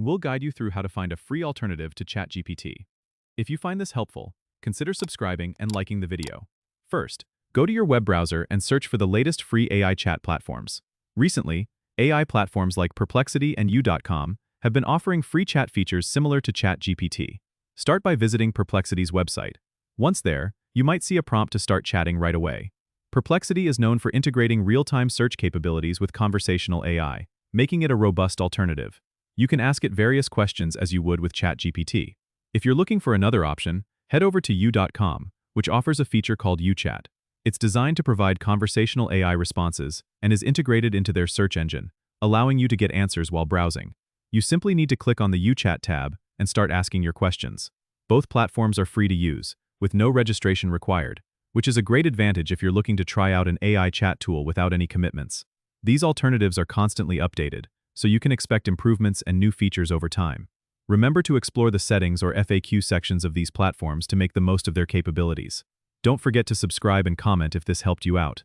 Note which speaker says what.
Speaker 1: We'll guide you through how to find a free alternative to ChatGPT. If you find this helpful, consider subscribing and liking the video. First, go to your web browser and search for the latest free AI chat platforms. Recently, AI platforms like Perplexity and U.com have been offering free chat features similar to ChatGPT. Start by visiting Perplexity's website. Once there, you might see a prompt to start chatting right away. Perplexity is known for integrating real-time search capabilities with conversational AI, making it a robust alternative. You can ask it various questions as you would with ChatGPT. If you're looking for another option, head over to U.com, which offers a feature called UChat. It's designed to provide conversational AI responses and is integrated into their search engine, allowing you to get answers while browsing. You simply need to click on the UChat tab and start asking your questions. Both platforms are free to use, with no registration required, which is a great advantage if you're looking to try out an AI chat tool without any commitments. These alternatives are constantly updated, so you can expect improvements and new features over time. Remember to explore the settings or FAQ sections of these platforms to make the most of their capabilities. Don't forget to subscribe and comment if this helped you out.